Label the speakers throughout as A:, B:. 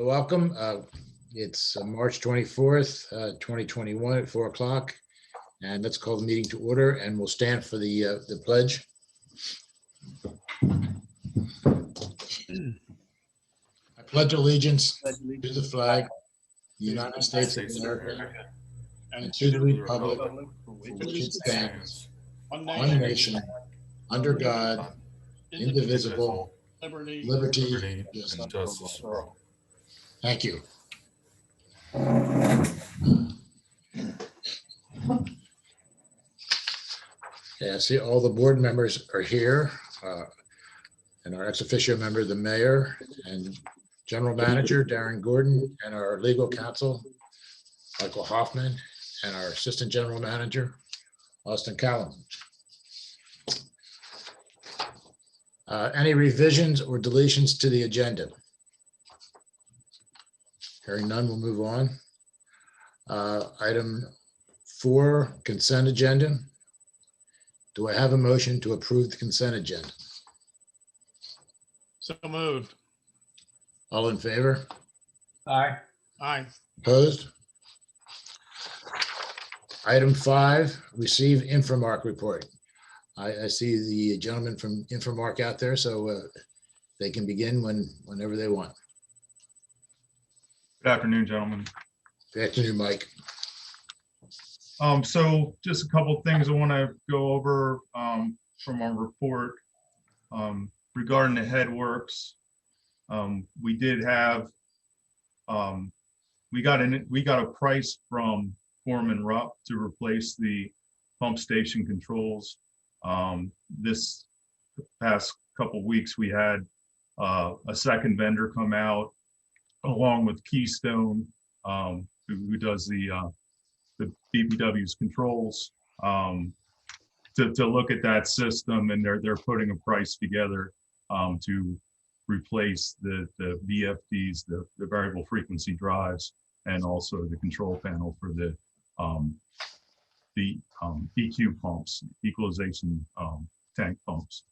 A: Welcome. It's March 24th, 2021 at 4 o'clock. And let's call the meeting to order, and we'll stand for the pledge. I pledge allegiance to the flag, the United States of America, and to the republic for which it stands, one nation, under God, indivisible, liberty, and justice for all. Thank you. Yeah, see, all the board members are here, and our ex officio member, the mayor, and general manager, Darren Gordon, and our legal counsel, Michael Hoffman, and our assistant general manager, Austin Callum. Any revisions or deletions to the agenda? Hearing none, we'll move on. Item 4, consent agenda. Do I have a motion to approve the consent agenda?
B: So moved.
A: All in favor?
C: Aye.
B: Aye.
A: Opposed? Item 5, receive Infomark report. I see the gentleman from Infomark out there, so they can begin whenever they want.
D: Good afternoon, gentlemen.
A: Good afternoon, Mike.
D: So just a couple of things I want to go over from our report regarding the headworks. We did have we got a price from Foreman Rupp to replace the pump station controls. This past couple weeks we had a second vendor come out along with Keystone, who does the BPW's controls, to look at that system, and they're putting a price together to replace the VFDs, the variable frequency drives, and also the control panel for the EQ pumps, equalization tank pumps.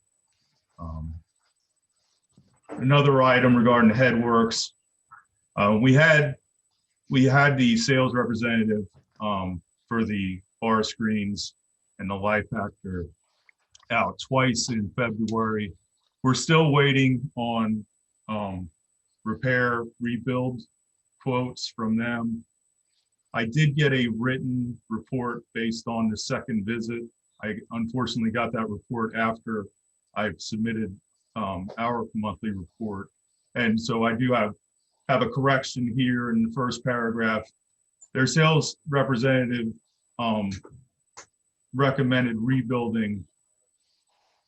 D: Another item regarding the headworks, we had the sales representative for the bar screens and the LiPACtor out twice in February. We're still waiting on repair, rebuild quotes from them. I did get a written report based on the second visit. I unfortunately got that report after I've submitted our monthly report. And so I do have a correction here in the first paragraph. Their sales representative recommended rebuilding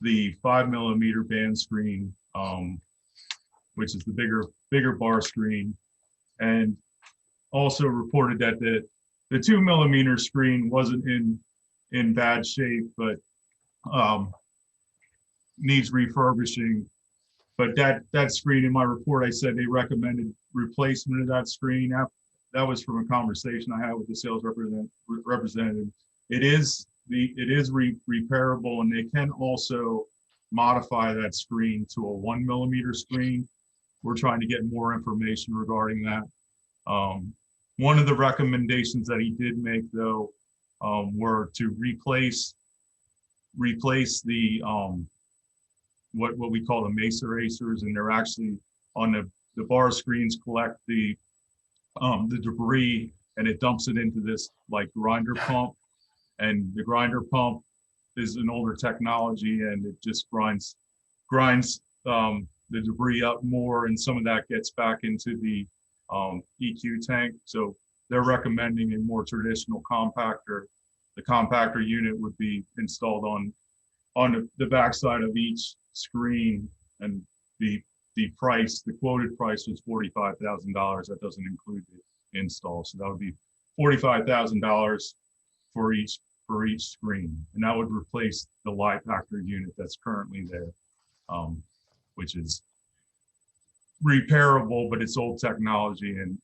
D: the 5mm band screen, which is the bigger bar screen, and also reported that the 2mm screen wasn't in bad shape, but needs refurbishing. But that screen, in my report, I said they recommended replacement of that screen. That was from a conversation I had with the sales representative. It is repairable, and they can also modify that screen to a 1mm screen. We're trying to get more information regarding that. One of the recommendations that he did make, though, were to replace the what we call the Mesa Racers, and they're actually on the bar screens collect the debris, and it dumps it into this like grinder pump, and the grinder pump is an older technology, and it just grinds the debris up more, and some of that gets back into the EQ tank. So they're recommending a more traditional compactor. The compactor unit would be installed on the backside of each screen, and the quoted price was $45,000. That doesn't include the install, so that would be $45,000 for each screen, and that would replace the LiPACtor unit that's currently there, which is repairable, but it's old technology, and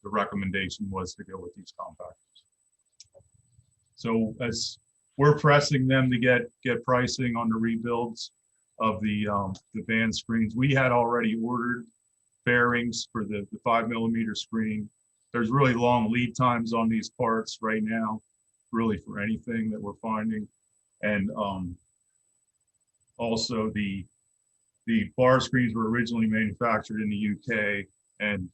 D: the recommendation was to go with these compactors. So as we're pressing them to get pricing on the rebuilds of the band screens, we had already ordered bearings for the 5mm screen. There's really long lead times on these parts right now, really for anything that we're finding. And also the bar screens were originally manufactured in the UK, and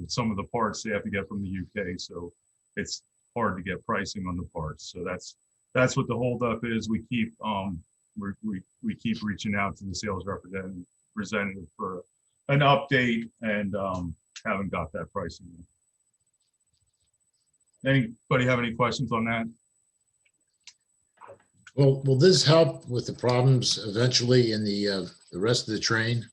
D: some of the parts they have to get from the UK, so it's hard to get pricing on the parts. So that's what the holdup is. We keep we keep reaching out to the sales representative for an update, and haven't got that pricing yet. Anybody have any questions on that?
A: Well, will this help with the problems eventually in the rest of the train?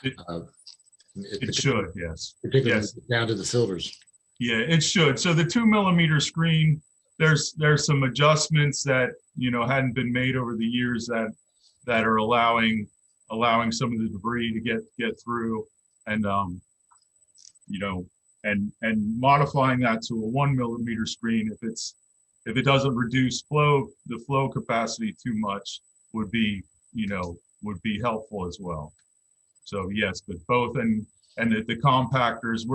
D: It should, yes.
A: Particularly
D: Yes.
A: down to the filters.
D: Yeah, it should. So the 2mm screen, there's some adjustments that hadn't been made over the years that are allowing some of the debris to get through, and and modifying that to a 1mm screen if it doesn't reduce the flow capacity too much would be helpful as well. So yes, but both and the compactors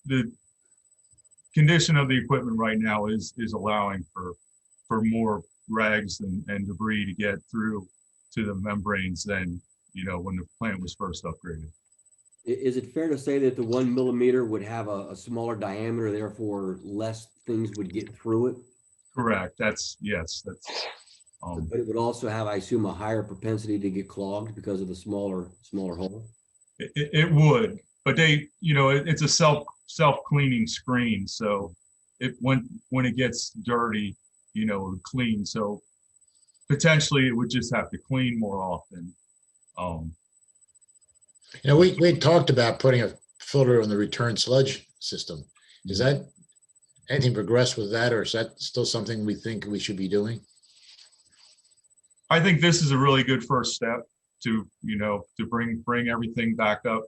D: the condition of the equipment right now is allowing for more rags and debris to get through to the membranes than when the plant was first upgraded.
B: Is it fair to say that the 1mm would have a smaller diameter, therefore less things would get through it?
D: Correct. Yes.
B: But it would also have, I assume, a higher propensity to get clogged because of the smaller hole.
D: It would, but it's a self-cleaning screen, so when it gets dirty, it would clean. So potentially it would just have to clean more often.
A: We talked about putting a filter on the return sludge system. Is that anything progressed with that, or is that still something we think we should be doing?
D: I think this is a really good first step to bring everything back up,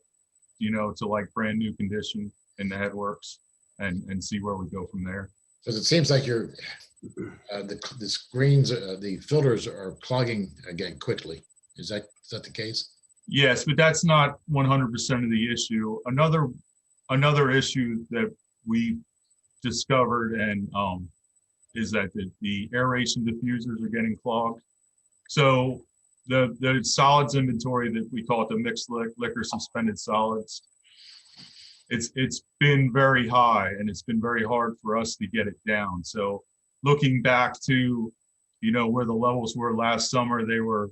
D: to like brand new condition in the headworks, and see where we go from there.
A: Because it seems like the screens, the filters are clogging again quickly. Is that the case?
D: Yes, but that's not 100% of the issue. Another issue that we discovered is that the aeration diffusers are getting clogged. So the solids inventory, that we call it the mixed liquor suspended solids, it's been very high, and it's been very hard for us to get it down. So looking back to where the levels were last summer, they were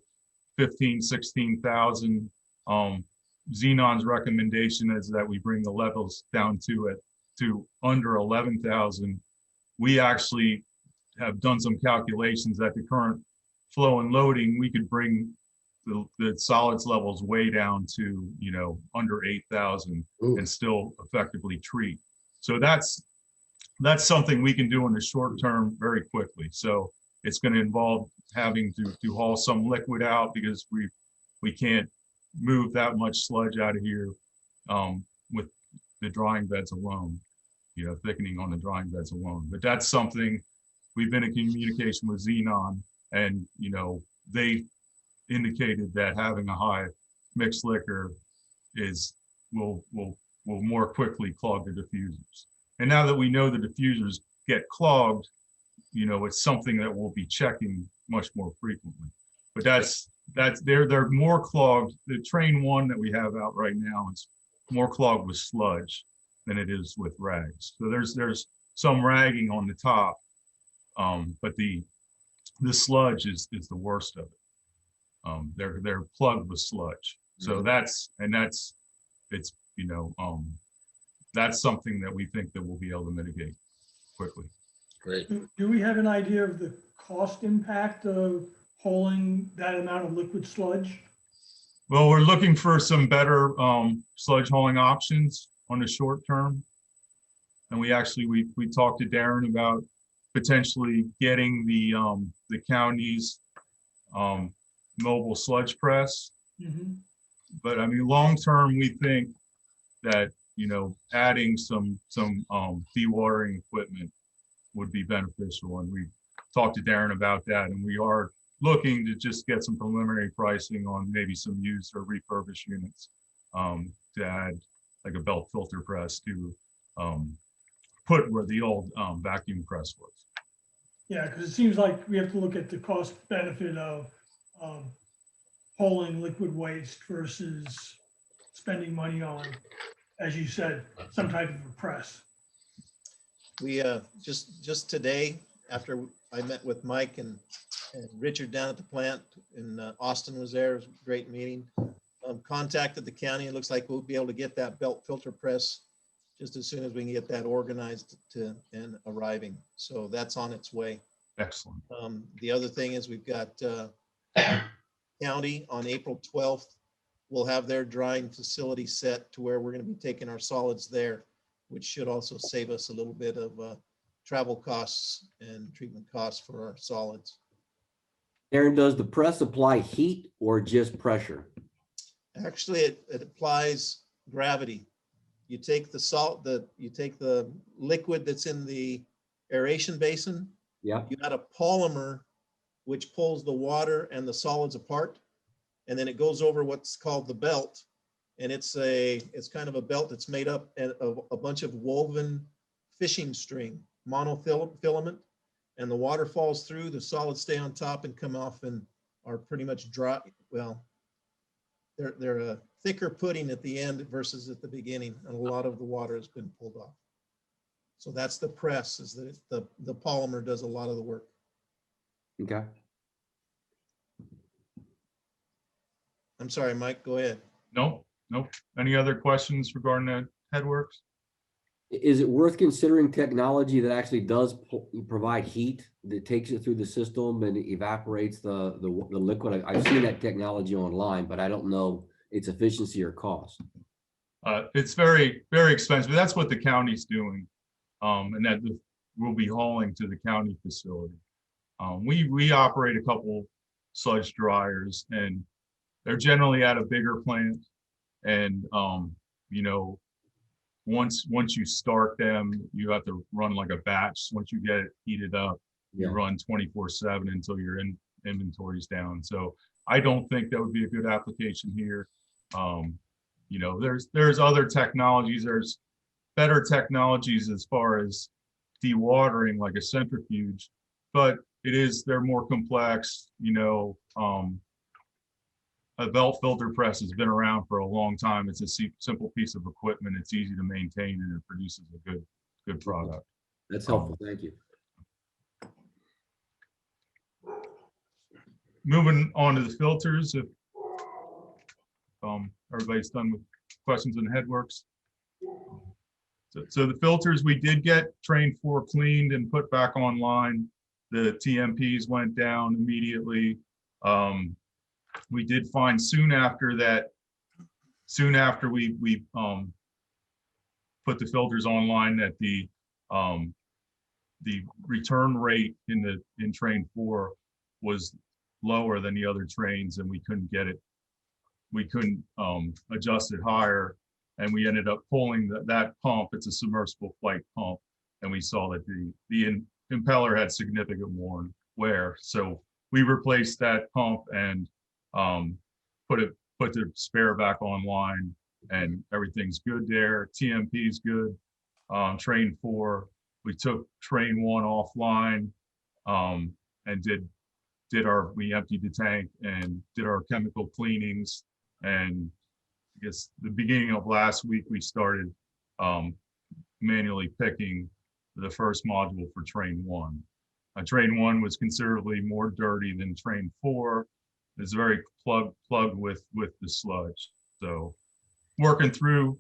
D: 16,000. Xenon's recommendation is that we bring the levels down to under 11,000. We actually have done some calculations at the current flow and loading. We could bring the solids levels way down to under 8,000 and still effectively treat. So that's something we can do in the short term very quickly. So it's going to involve having to haul some liquid out, because we can't move that much sludge out of here with the drying beds alone, thickening on the drying beds alone. But that's something we've been in communication with Xenon, and they indicated that having a high mixed liquor will more quickly clog the diffusers. And now that we know the diffusers get clogged, it's something that we'll be checking much more frequently. But they're more clogged. The train one that we have out right now is more clogged with sludge than it is with rags. So there's some ragging on the top, but the sludge is the worst of it. They're plugged with sludge. So that's something that we think that we'll be able to mitigate quickly.
A: Great.
C: Do we have an idea of the cost impact of hauling that amount of liquid sludge?
D: Well, we're looking for some better sludge hauling options on the short term. And we talked to Darren about potentially getting the county's mobile sludge press.
C: Mm-hmm.
D: But I mean, long term, we think that adding some dewatering equipment would be beneficial, and we talked to Darren about that, and we are looking to just get some preliminary pricing on maybe some used or refurbished units to add like a belt filter press to put where the old vacuum press was.
C: Yeah, because it seems like we have to look at the cost benefit of hauling liquid waste versus spending money on, as you said, some type of a press.
E: We just today, after I met with Mike and Richard down at the plant, and Austin was there, it was a great meeting. Contacted the county. It looks like we'll be able to get that belt filter press just as soon as we can get that organized and arriving. So that's on its way.
D: Excellent.
E: The other thing is we've got county on April 12th. We'll have their drying facility set to where we're going to be taking our solids there, which should also save us a little bit of travel costs and treatment costs for our solids.
B: Aaron, does the press apply heat or just pressure?
E: Actually, it applies gravity. You take the salt, you take the liquid that's in the aeration basin.
B: Yeah.
E: You got a polymer which pulls the water and the solids apart, and then it goes over what's called the belt. And it's kind of a belt that's made up of a bunch of woven fishing string, monofilament, and the water falls through, the solids stay on top and come off and are pretty much dry. Well, they're a thicker pudding at the end versus at the beginning, and a lot of the water has been pulled off. So that's the press, is that the polymer does a lot of the work.
B: Okay.
E: I'm sorry, Mike, go ahead.
D: Nope. Any other questions regarding the headworks?
B: Is it worth considering technology that actually does provide heat, that takes it through the system and evaporates the liquid? I've seen that technology online, but I don't know its efficiency or cost.
D: It's very, very expensive. That's what the county's doing, and that we'll be hauling to the county facility. We operate a couple sludge dryers, and they're generally at a bigger plant. And you know, once you start them, you have to run like a batch. Once you get it heated up, you run 24/7 until your inventory's down. So I don't think that would be a good application here. You know, there's other technologies. There's better technologies as far as dewatering, like a centrifuge, but they're more complex. You know, a belt filter press has been around for a long time. It's a simple piece of equipment. It's easy to maintain, and it produces a good product.
B: That's helpful. Thank you.
D: Moving on to the filters, if everybody's done with questions on headworks. So the filters, we did get Train 4 cleaned and put back online. The TMPs went down immediately. We did find soon after we put the filters online, that the return rate in Train 4 was lower than the other trains, and we couldn't adjust it higher, and we ended up pulling that pump. It's a submersible flight pump, and we saw that the impeller had significant wear. So we replaced that pump and put the spare back online, and everything's good there. TMP is good. Train 4, we took Train 1 offline, and we emptied the tank and did our chemical cleanings. And I guess the beginning of last week, we started manually picking the first module for Train 1. Train 1 was considerably more dirty than Train 4. It's very plugged with the sludge. So working through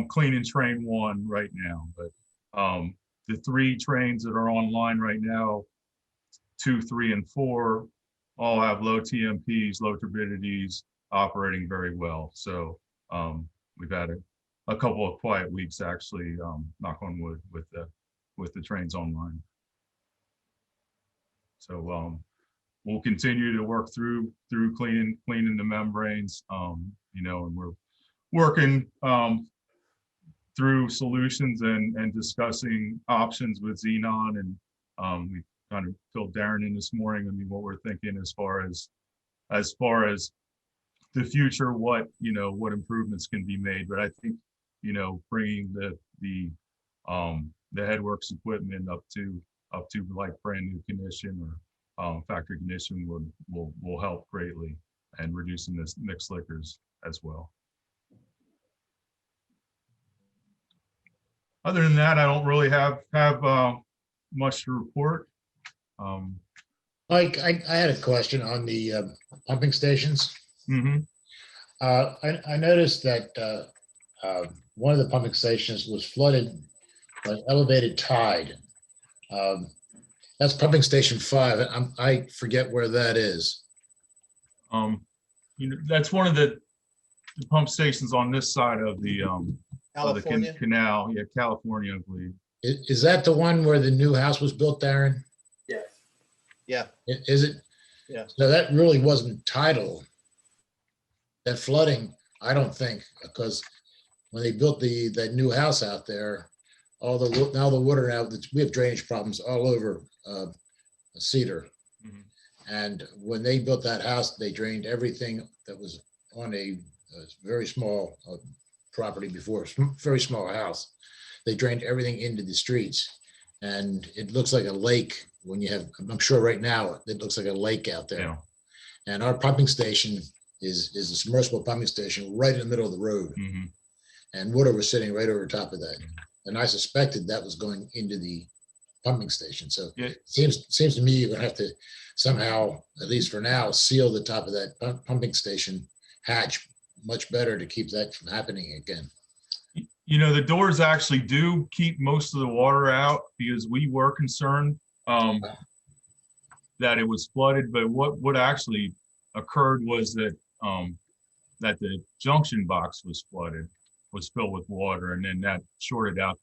D: cleaning Train 1 right now. But the 3 trains that are online right now, 2, 3, and 4, all have low TMPs, low turbidities, operating very well. So we've had a couple of quiet weeks, actually, knock on wood, with the trains online. So we'll continue to work through cleaning the membranes, you know, and we're working through solutions and discussing options with Xenon. And we kind of filled Darren in this morning. I mean, what we're thinking as far as the future, what, what improvements can be made. But I think, bringing the headworks equipment up to like brand new condition or factory condition will help greatly, and reducing this mixed liquors as well. Other than that, I don't really have much to report.
A: Mike, I had a question on the pumping stations.
D: Mhm.
A: I noticed that one of the pumping stations was flooded by elevated tide. That's pumping station 5. I forget where that is.
D: That's one of the pump stations on this side of the
E: California.
D: canal. Yeah, California, I believe.
A: Is that the one where the new house was built, Darren?
F: Yes.
E: Yeah,
A: Is it?
E: Yeah.
A: So that really wasn't tidal. That flooding, I don't think, because when they built that new house out there, now the water out, we have drainage problems all over Cedar.
D: Mhm.
A: And when they built that house, they drained everything that was on a very small property before, very small house. They drained everything into the streets, and it looks like a lake when you have, I'm sure right now, it looks like a lake out there.
D: Yeah.
A: And our pumping station is a submersible pumping station right in the middle of the road.
D: Mhm.
A: And water was sitting right over top of that. And I suspected that was going into the pumping station. So
D: Yeah.
A: it seems to me you're gonna have to somehow, at least for now, seal the top of that pumping station hatch much better to keep that from happening again.
D: The doors actually do keep most of the water out, because we were concerned that it was flooded. But what actually occurred was that that the junction box was filled with water, and then that shorted out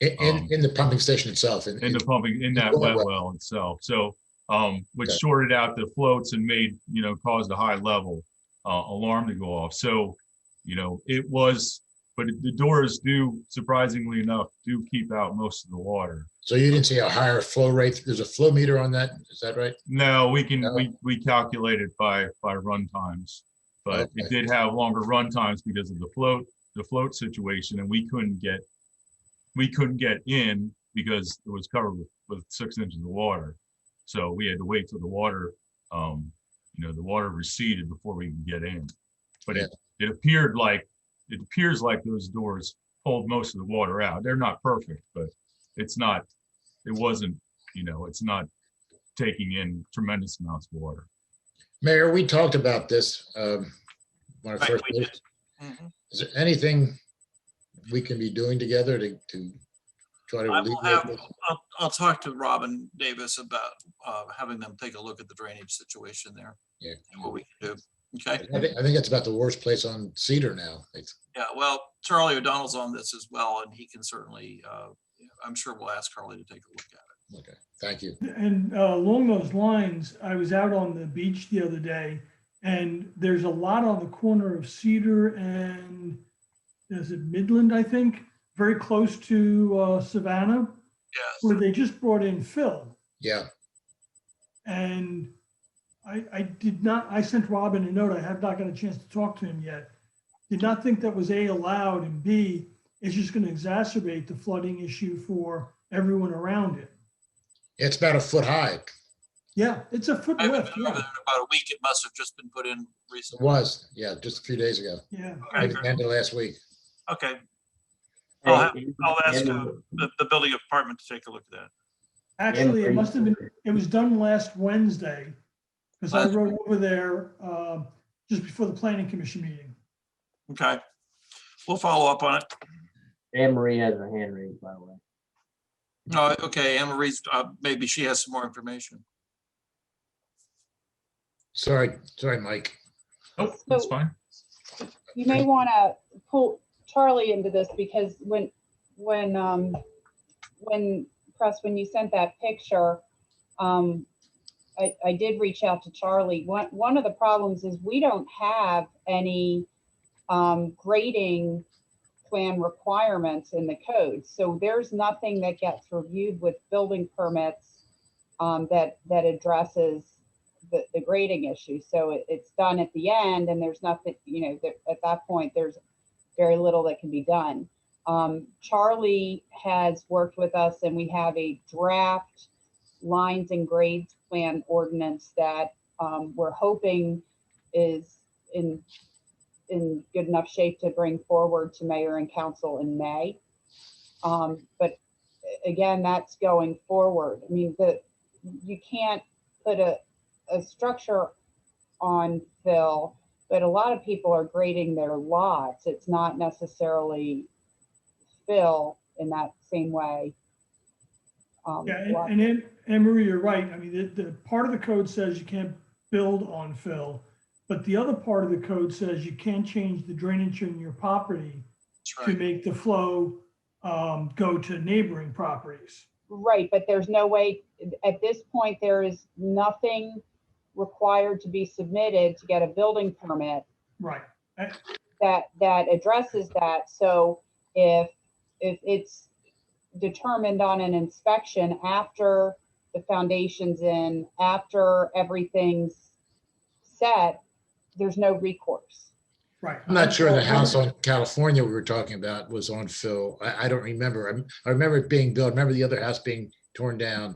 A: In the pumping station itself.
D: in the pumping in that wet well itself. So which
A: Okay.
D: shorted out the floats and made, caused a high level alarm to go off. So, it was, but the doors do, surprisingly enough, do keep out most of the water.
A: So you didn't see a higher flow rate? There's a flow meter on that, is that right?
D: No, we can,
A: No.
D: we calculate it by run times, but it
A: Okay.
D: did have longer run times because of the float situation, and we couldn't get in because it was covered with 6 inches of water. So we had to wait till the water, the water receded before we could get in. But it appears like those doors hold most of the water out. They're not perfect, but it's not taking in tremendous amounts of water.
A: Mayor, we talked about this when I
F: Right,
A: first.
F: we did. Mhm.
A: Is there anything we can be doing together to try to
F: I will
A: alleviate this?
F: I'll talk to Robin Davis about having them take a look at the drainage situation there.
A: Yeah.
F: And what we can do. Okay.
A: I think that's about the worst place on Cedar now.
F: Yeah. Well, Charlie O'Donnell's on this as well, and he can certainly. I'm sure we'll ask Charlie to take a look at it.
A: Okay, thank you.
C: And along those lines, I was out on the beach the other day, and there's a lot on the corner of Cedar and, is it Midland, I think, very close to Savannah,
F: Yes.
C: where they just brought in fill.
A: Yeah,
C: And I sent Robin a note. I have not got a chance to talk to him yet. Did not think that was A, allowed, and B, it's just going to exacerbate the flooding issue for everyone around it.
A: it's about a foot high.
C: Yeah, it's a foot
F: I haven't
C: lift.
F: been over
C: Yeah.
F: there in about a week. It must have just been put in
A: It
F: recently.
A: was, yeah, just a few days ago,
C: Yeah.
F: Okay,
A: maybe the end of last week.
F: okay.
B: Hey,
F: I'll ask
B: and-
F: the building department to take a look at that.
C: Actually, it must have been, it was done last Wednesday, because I
F: Last
C: rode over there just before the planning commission meeting.
F: Okay. We'll follow up on it.
G: Anne Marie has her hand raised, by the way.
F: Okay, Anne Marie's, maybe she has some more information.
A: Sorry, Mike.
D: Oh, that's fine.
H: You may want to pull Charlie into this, because when you sent that picture, I did reach out to Charlie. One of the problems is we don't have any grading plan requirements in the code. So there's nothing that gets reviewed with building permits that addresses the grading issue. So it's done at the end, and there's nothing, at that point, there's very little that can be done. Charlie has worked with us, and we have a draft lines and grades plan ordinance that we're hoping is in good enough shape to bring forward to mayor and council in May. But again, that's going forward. I mean, you can't put a structure on fill, but a lot of people are grading their lots. It's not necessarily fill in that same way.
C: Yeah, and Anne Marie, you're right. I mean, the part of the code says you can't build on fill, but the other part of the code says you can't change the drainage in your property
F: That's
C: to
F: right.
C: make the flow go to neighboring properties.
H: Right, but there's no way, at this point, there is nothing required to be submitted to get a building permit
C: Right.
H: that addresses that. So if it's determined on an inspection after the foundation's in, after everything's set, there's no recourse.
C: Right.
A: I'm not sure the house on California we were talking about was on fill. I don't remember. I remember it being built. I remember the other house being torn down.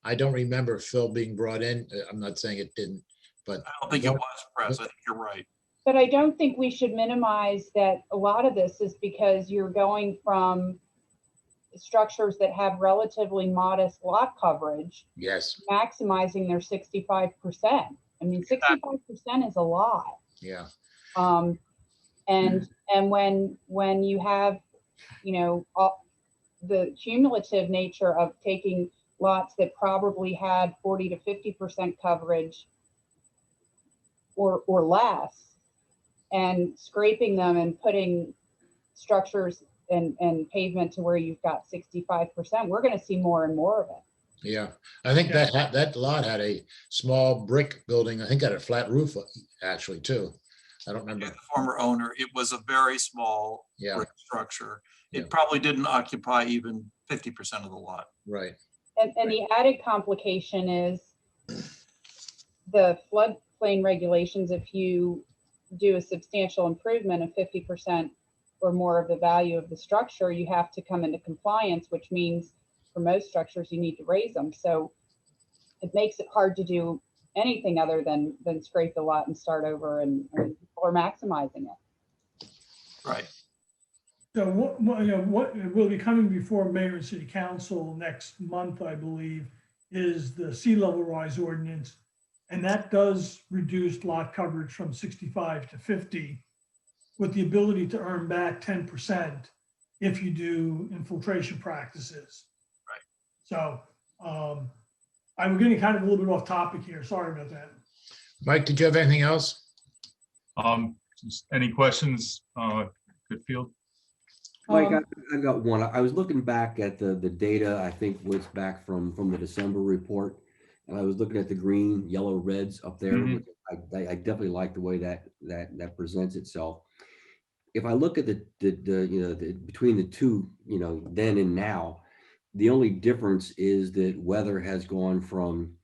A: I don't remember fill being brought in. I'm not saying it didn't, but
F: I don't think it was, Press. I think you're right.
H: But I don't think we should minimize that. A lot of this is because you're going from structures that have relatively modest lot coverage,
A: yes,
H: maximizing their 65%. I mean, 65% is a lot.
A: yeah,
H: And when you have, the cumulative nature of taking lots that probably had 40 to 50% coverage or less, and scraping them and putting structures and pavement to where you've got 65%, we're going to see more and more of it.
A: yeah. I think that lot had a small brick building. I think had a flat roof actually too. I don't remember.
F: The former owner, it was a very small
A: Yeah,
F: brick structure.
A: Yeah.
F: It probably didn't occupy even 50% of the lot.
A: right.
H: And the added complication is the floodplain regulations. If you do a substantial improvement of 50% or more of the value of the structure, you have to come into compliance, which means for most structures, you need to raise them. So it makes it hard to do anything other than scrape the lot and start over, and people are maximizing it.
F: Right.
C: So what will be coming before mayor and city council next month, I believe, is the sea level rise ordinance. And that does reduce lot coverage from 65 to 50 with the ability to earn back 10% if you do infiltration practices.
F: Right.
C: So I'm getting kind of a little bit off topic here. Sorry about that.
A: Mike, did you have anything else?
D: Just any questions, Goodfield?
B: Mike, I've got one. I was looking back at the data, I think was back from the December report. And I was looking at the green, yellow, reds up there.
D: Mhm.
B: I definitely like the way that presents itself. If I look at the between the two, then and now, the only difference is that weather has gone from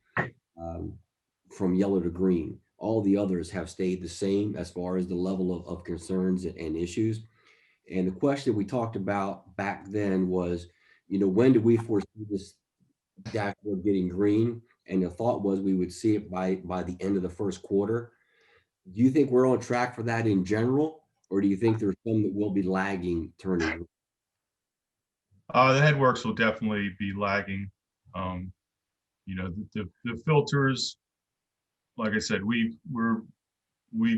B: yellow to green. All the others have stayed the same as far as the level of concerns and issues. And the question we talked about back then was, when do we foresee this dashboard getting green? And the thought was we would see it by the end of the first quarter. Do you think we're on track for that in general? Or do you think there's some that will be lagging turning?
D: The headworks will definitely be lagging. The filters, like I said, we've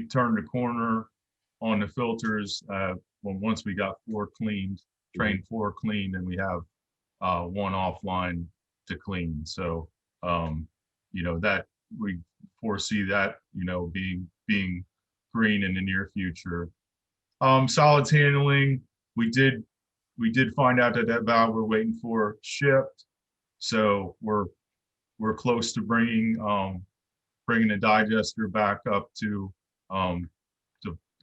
D: turned the corner on the filters. Once we got 4 cleaned, trained 4 cleaned, and we have 1 offline to clean. So that we foresee that being green in the near future. Solids handling, we did find out that valve we're waiting for shipped, so we're close to bringing the digester back up to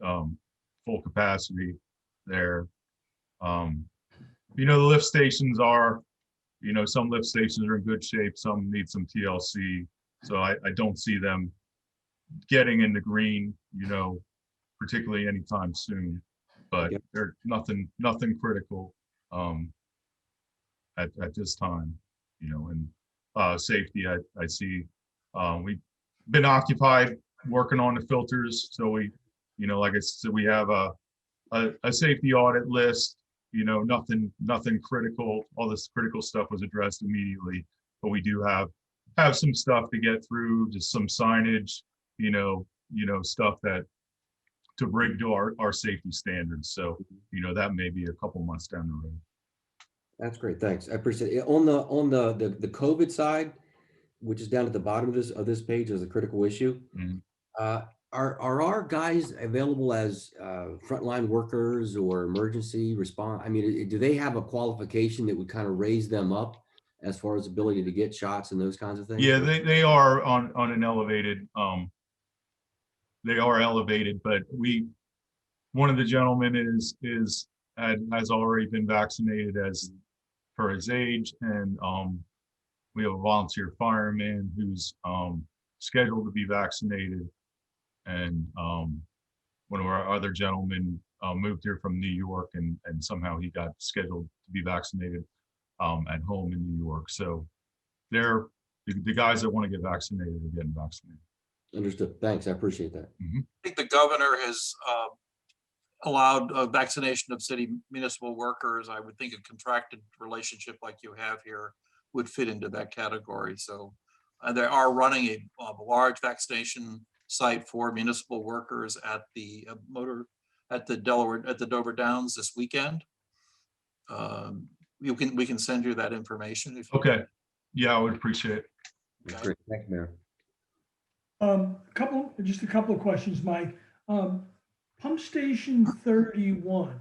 D: full capacity there. The lift stations are, some lift stations are in good shape, some need some TLC. So I don't see them getting in the green, you know, particularly anytime soon. But
B: Yep.
D: they're nothing critical at this time, you know. And safety, I see we've been occupied working on the filters. So we, you know, like I said, we have a safety audit list, you know, nothing critical. All this critical stuff was addressed immediately, but we do have some stuff to get through, just some signage, you know, stuff that to bring to our safety standards. So, you know, that may be a couple months down the road.
B: That's great. Thanks. I appreciate it. On the COVID side, which is down at the bottom of this page as a critical issue.
D: Mhm.
B: Are our guys available as frontline workers or emergency response? I mean, do they have a qualification that would kind of raise them up as far as ability to get shots and those kinds of things?
D: Yeah, they are on an elevated, they are elevated, but one of the gentlemen has already been vaccinated as per his age, and we have a volunteer fireman who's scheduled to be vaccinated, and one of our other gentlemen moved here from New York, and somehow he got scheduled to be vaccinated at home in New York. So they're the guys that want to get vaccinated are getting vaccinated.
B: Understood. Thanks. I appreciate that.
F: I think the governor has allowed vaccination of city municipal workers. I would think a contracted relationship like you have here would fit into that category. So they are running a large vaccination site for municipal workers at the Dover Downs this weekend. We can send you that information. If
D: Okay. Yeah, I would appreciate it.
B: That's great. Thanks, Mayor.
C: Just a couple of questions, Mike. Pump station 31.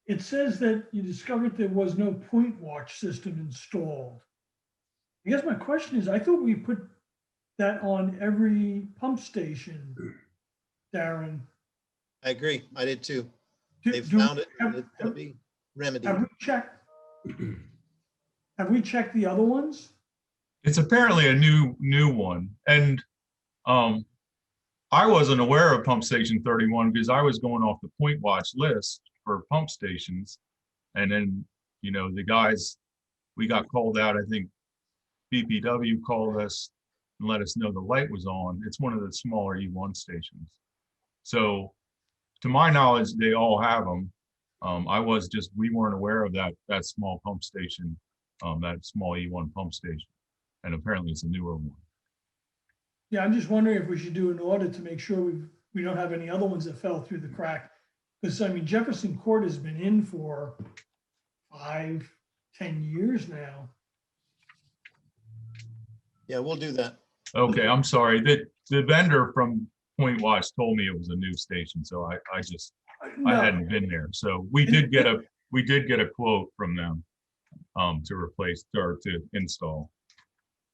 C: It says that you discovered there was no point watch system installed. I guess my question is, I thought we put that on every pump station, Darren.
E: I agree. I did too.
C: Do-
E: They've
C: do-
E: found it. And
C: have-
E: it's gonna be remedied.
C: Have we checked the other ones?
D: It's apparently a new one, and I wasn't aware of pump station 31 because I was going off the point watch list for pump stations, and then, you know, the guys, we got called out. I think BPW called us and let us know the light was on. It's one of the smaller E1 stations. So to my knowledge, they all have them. We weren't aware of that small pump station, that small E1 pump station. And apparently it's a newer one.
C: Yeah, I'm just wondering if we should do an audit to make sure we don't have any other ones that fell through the crack. Because I mean, Jefferson Court has been in for 5-10 years now.
E: Yeah, we'll do that.
D: Okay, I'm sorry. The vendor from Point Watch told me it was a new station, so I
C: No,
D: hadn't been there. So we did get a quote from them to replace or to install.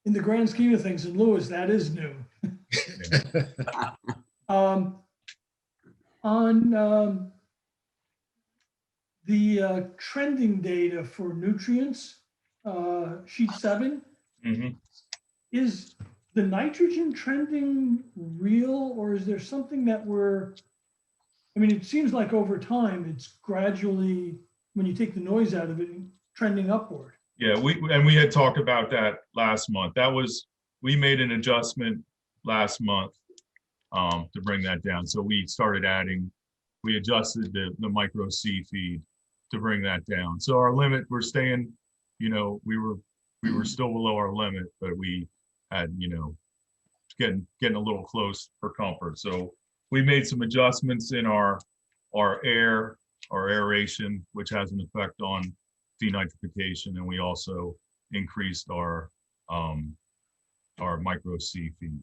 C: in the grand scheme of things, in Lewis, that is new. On the trending data for nutrients, sheet 7,
D: Mhm.
C: is the nitrogen trending real, or is there something that I mean, it seems like over time, it's gradually, when you take the noise out of it, trending upward.
D: Yeah, we had talked about that last month. We made an adjustment last month to bring that down. So we adjusted the micro C feed to bring that down. So our limit, we're staying, you know, we were still below our limit, but we had, you know, getting a little close for comfort. So we made some adjustments in our aeration, which has an effect on denitrification, and we also increased our micro C feed.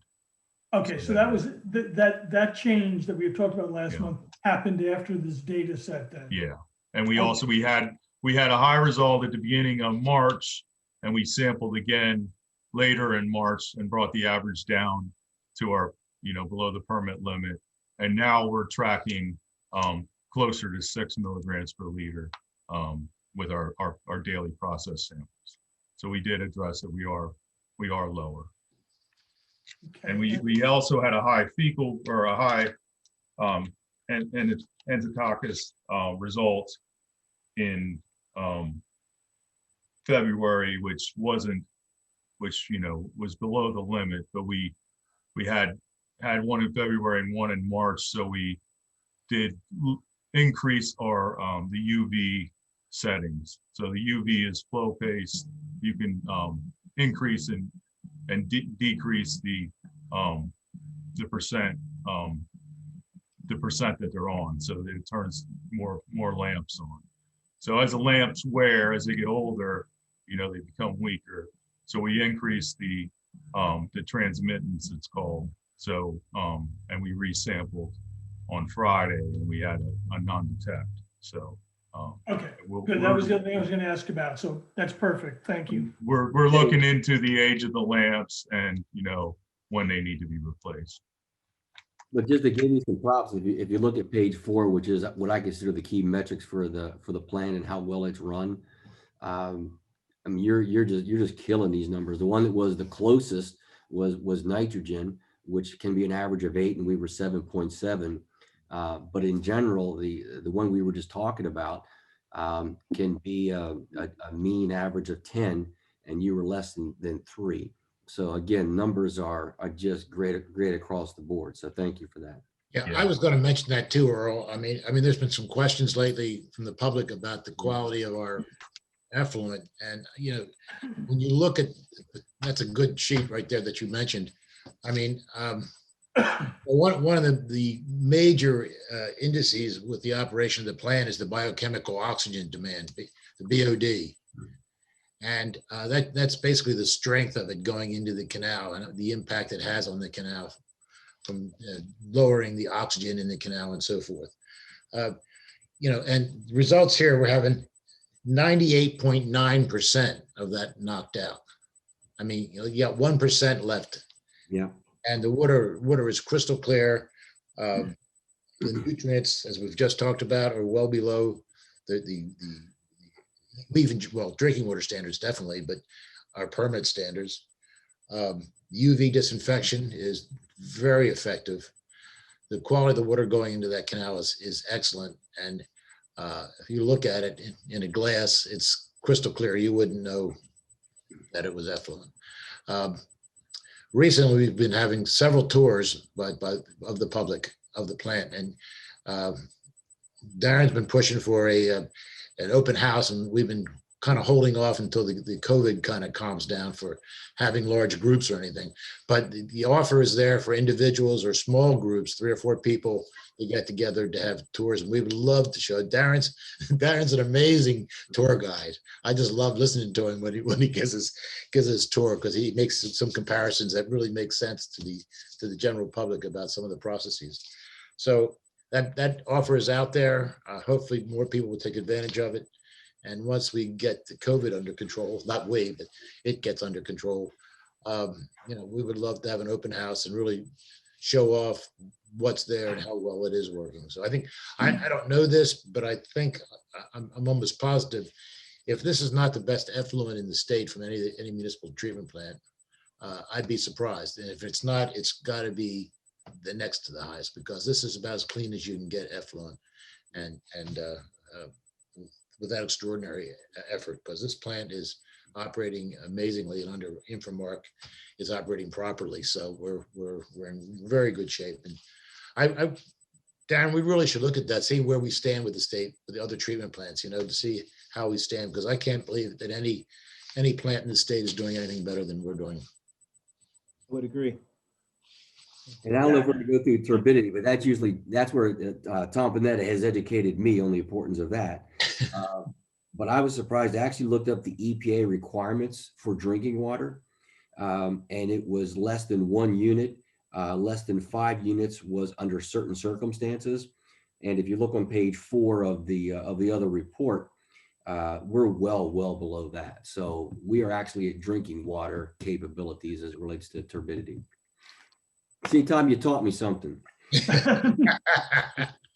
C: Okay, so that was, that change that we had talked about last
D: Yeah.
C: month happened after this data set then?
D: Yeah, and we also we had a high result at the beginning of March, and we sampled again later in March and brought the average down to our, you know, below the permit limit, and now we're tracking closer to 6 milligrams per liter with our daily process samples. So we did address that we are lower. And
C: Okay.
D: we also had a high fecal or a high and enterococcus result in February, which was below the limit, but we had one in February and one in March, so we did increase our the UV settings. So the UV is flow pace. You can increase and decrease the percent that they're on, so that it turns more lamps on. So as the lamps wear, as they get older, they become weaker. So we increase the transmittance, it's called. So and we resampled on Friday, and we had a non-detect. So
C: Okay, good. That was the other thing I was gonna ask about. So that's perfect. Thank you.
D: We're looking into the age of the lamps and when they need to be replaced.
B: But just to give you some props, if you look at page 4, which is what I consider the key metrics for the plan and how well it's run, I mean, you're just killing these numbers. The one that was the closest was nitrogen, which can be an average of 8, and we were 7.7. But in general, the one we were just talking about can be a mean average of 10, and you were less than 3. So again, numbers are just great across the board. So thank you for that.
A: Yeah, I was going to mention that too, Earl. I mean, there's been some questions lately from the public about the quality of our effluent. And, when you look at, that's a good sheet right there that you mentioned. I mean, one of the major indices with the operation of the plant is the biochemical oxygen demand, the BOD. And that's basically the strength of it going into the canal and the impact it has on the canal from lowering the oxygen in the canal and so forth. And results here, we're having 98.9% of that knocked out. I mean, you got 1% left.
B: Yeah.
A: And the water is crystal clear. The nutrients, as we've just talked about, are well below the drinking water standards, definitely, but our permit standards. UV disinfection is very effective. The quality of the water going into that canal is excellent. And if you look at it in a glass, it's crystal clear. You wouldn't know that it was effluent. Recently, we've been having several tours of the public of the plant, and Darren's been pushing for an open house, and we've been kind of holding off until the COVID kind of calms down for having large groups or anything. But the offer is there for individuals or small groups, 3 or 4 people to get together to have tours, and we would love to show. Darren's an amazing tour guide. I just love listening to him when he gives his tour, because he makes some comparisons that really make sense to the general public about some of the processes. So that offer is out there. Hopefully more people will take advantage of it. And once we get the COVID under control, not we, but it gets under control, we would love to have an open house and really show off what's there and how well it is working. So I think, I don't know this, but I think I'm almost positive, if this is not the best effluent in the state from any municipal treatment plant, I'd be surprised. And if it's not, it's got to be the next to the highest, because this is about as clean as you can get effluent, and without extraordinary effort, because this plant is operating amazingly, and under Inframark is operating properly. So we're in very good shape. And Darren, we really should look at that, see where we stand with the state, with the other treatment plants, to see how we stand, because I can't believe that any plant in the state is doing anything better than we're doing.
E: Would agree.
B: And I don't know if we're going to go through turbidity, but that's where Tom Panetta has educated me on the importance of that. But I was surprised. I actually looked up the EPA requirements for drinking water, and it was less than 1 unit, less than 5 units was under certain circumstances. And if you look on page 4 of the other report, we're well below that. So we are actually at drinking water capabilities as it relates to turbidity. See, Tom, you taught me something.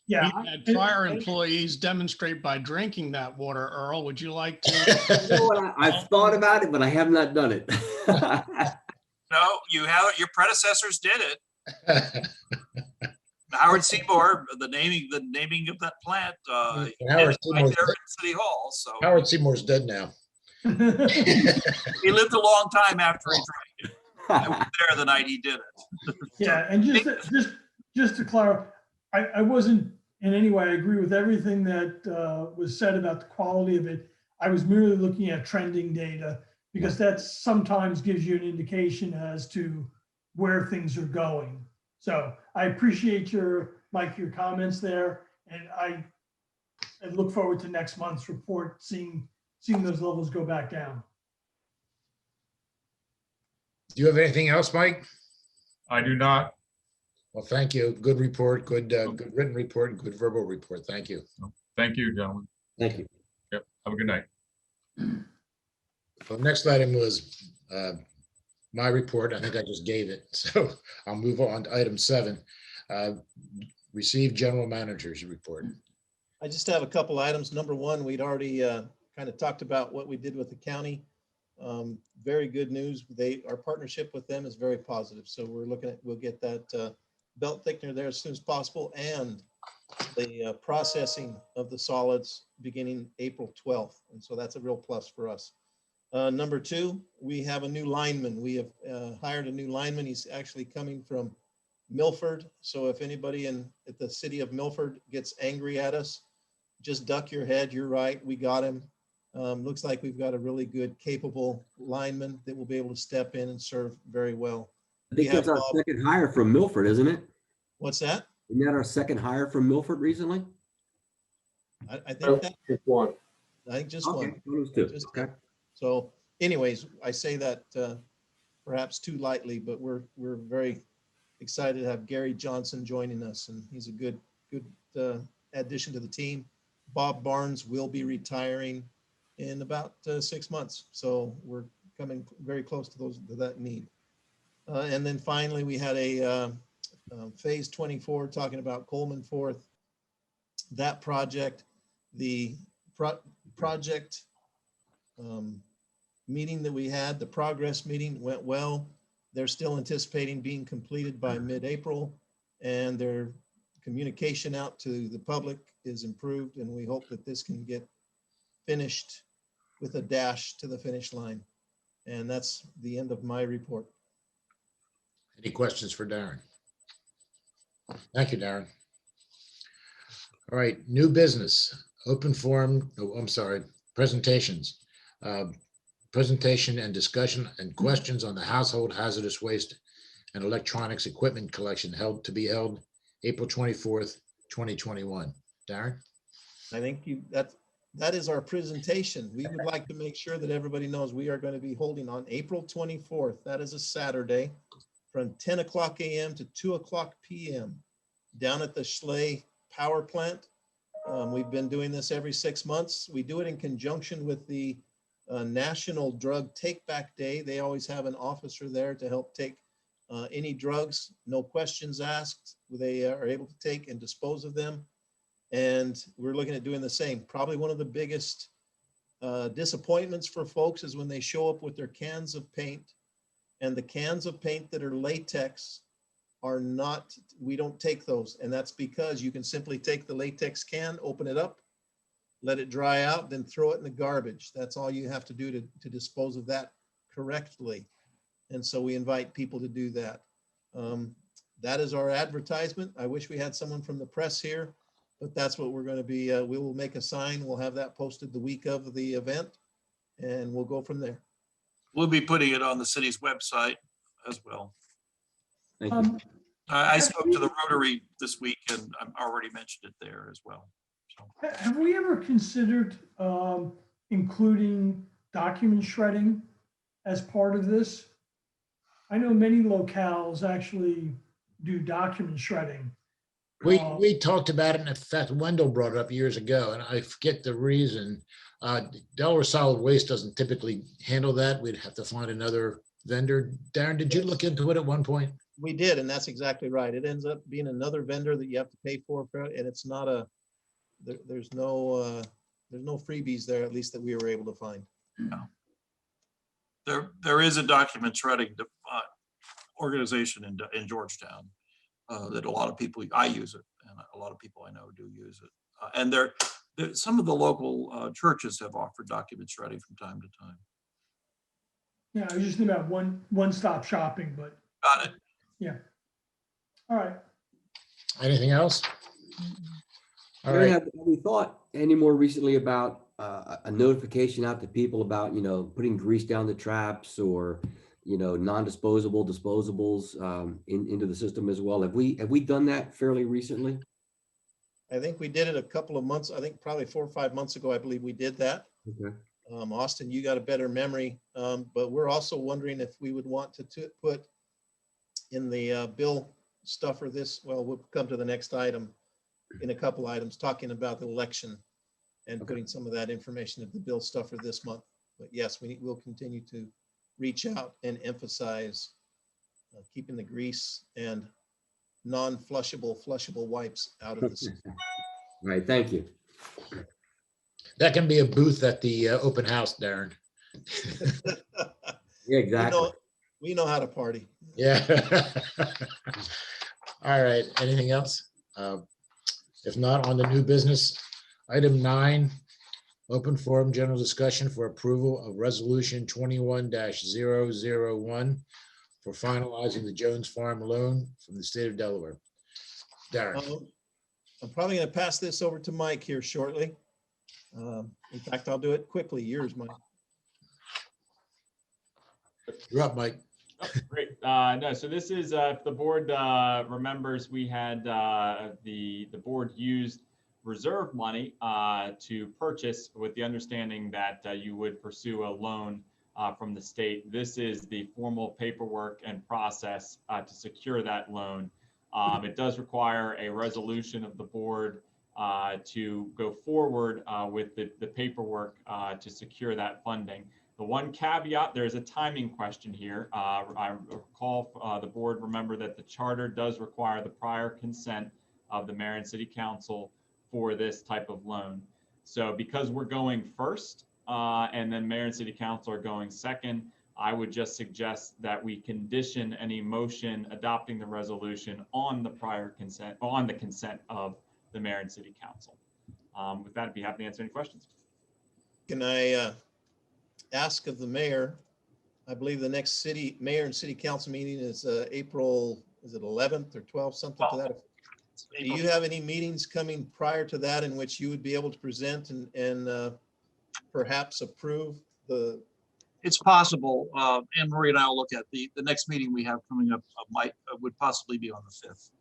C: Yeah.
I: We had fire employees demonstrate by drinking that water. Earl, would you like to?
B: You know what? I've thought about it, but I have not done it.
F: No, you have, your predecessors did it. Howard Seymour, the naming of that plant, he did
A: Howard
F: it right
A: Seymour's
F: there
A: dead.
F: in City Hall, so
A: Howard Seymour's dead now.
F: he lived a long time after he drank it. I was there the night he did it.
C: Yeah, and just to clarify, I wasn't in any way, I agree with everything that was said about the quality of it. I was merely looking at trending data because that sometimes gives you an indication as to where things are going. So I appreciate Mike, your comments there, and I look forward to next month's report, seeing those levels go back down.
A: Do you have anything else, Mike?
D: I do not.
A: Well, thank you. Good report, good written report, and good verbal report. Thank you.
D: Thank you, gentlemen.
B: Thank you.
D: Yep. Have a good night.
A: The next item was my report. I think I just gave it. So I'll move on to item 7. Receive general manager's report.
E: I just have a couple items. Number one, we'd already kind of talked about what we did with the county. Very good news. Our partnership with them is very positive. So we'll get that belt thickener there as soon as possible, and the processing of the solids beginning April 12th. And so that's a real plus for us. Number 2, we have a new lineman. We have hired a new lineman. He's actually coming from Milford. So if anybody at the city of Milford gets angry at us, just duck your head. You're right. We got him. Looks like we've got a really good, capable lineman that will be able to step in and serve very well.
B: I think that's our second hire from Milford, isn't it?
E: What's that?
B: Isn't that our second hire from Milford recently?
E: I think that,
G: Just one.
E: I think just
B: Okay,
E: one.
B: those two.
E: Just-
B: Okay.
E: So anyways, I say that perhaps too lightly, but we're very excited to have Gary Johnson joining us, and he's a good addition to the team. Bob Barnes will be retiring in about 6 months. So we're coming very close to that need. And then finally, we had a phase 24 talking about Coleman Fourth. That project, the project meeting that we had, the progress meeting went well. They're still anticipating being completed by mid-April, and their communication out to the public is improved, and we hope that this can get finished with a dash to the finish line. And that's the end of my report.
A: Any questions for Darren? Thank you, Darren. All right, new business, open forum, presentations. Presentation and discussion and questions on the household hazardous waste and electronics equipment collection to be held April 24th, 2021. Darren?
E: I think that is our presentation. We would like to make sure that everybody knows we are going to be holding on April 24th. That is a Saturday from 10 o'clock a.m. to 2 o'clock p.m. down at the Schley Power Plant. We've been doing this every 6 months. We do it in conjunction with the National Drug Take Back Day. They always have an officer there to help take any drugs, no questions asked. They are able to take and dispose of them. And we're looking at doing the same. Probably one of the biggest disappointments for folks is when they show up with their cans of paint, and the cans of paint that are latex are not, we don't take those. And that's because you can simply take the latex can, open it up, let it dry out, then throw it in the garbage. That's all you have to do to dispose of that correctly. And so we invite people to do that. That is our advertisement. I wish we had someone from the press here, but that's what we're going to be. We will make a sign. We'll have that posted the week of the event, and we'll go from there.
F: We'll be putting it on the city's website as well.
B: Thank you.
F: I spoke to the Rotary this week, and I already mentioned it there as well. So.
C: Have we ever considered including document shredding as part of this? I know many locales actually do document shredding.
A: We talked about it, and in fact, Wendell brought it up years ago, and I forget the reason. Delaware Solid Waste doesn't typically handle that. We'd have to find another vendor. Darren, did you look into it at one point?
E: We did, and that's exactly right. It ends up being another vendor that you have to pay for, and it's not there's no freebies there, at least that we were able to find.
F: No. There is a document shredding organization in Georgetown that a lot of people, I use it, and a lot of people I know do use it. And some of the local churches have offered documents ready from time to time.
C: Yeah, I was just thinking about one-stop shopping, but
F: Got it.
C: yeah. All right.
A: Anything else? All
B: Mary,
A: right,
B: have we thought any more recently about a notification out to people about, putting grease down the traps or, non-disposable disposables into the system as well? Have we done that fairly recently?
E: I think we did it a couple of months, I think probably 4 or 5 months ago, I believe we did that.
B: Okay.
E: Austin, you got a better memory, but we're also wondering if we would want to put in the bill stuffer this, well, we'll come to the next item in a couple items, talking about the election and putting some of that information in the bill stuffer this month. But yes, we'll continue to reach out and emphasize keeping the grease and flushable wipes out of the system.
B: All right, thank you.
A: that can be a booth at the open house, Darren.
B: Yeah, exactly.
E: We know how to party.
A: Yeah. All right, anything else? If not, on the new business, item 9, open forum general discussion for approval of resolution 21-001 for finalizing the Jones Farm loan from the state of Delaware. Darren,
E: I'm probably going to pass this over to Mike here shortly. In fact, I'll do it quickly. Yours, Mike.
A: you're up, Mike.
J: Oh, great. No, so this is, if the board remembers, we had the board used reserve money to purchase with the understanding that you would pursue a loan from the state. This is the formal paperwork and process to secure that loan. It does require a resolution of the board to go forward with the paperwork to secure that funding. The one caveat, there's a timing question here. I recall the board remember that the charter does require the prior consent of the Marion City Council for this type of loan. So because we're going first and then Marion City Council are going second, I would just suggest that we condition any motion adopting the resolution on the prior consent, on the consent of the Marion City Council. With that, I'd be happy to answer any questions.
E: Can I ask of the mayor? I believe the next mayor and city council meeting is April, is it 11th or 12th, something to that effect? Do you have any meetings coming prior to that in which you would be able to present and perhaps approve the?
F: It's possible. Anne Marie and I will look at the next meeting we have coming up would possibly be on the 5th.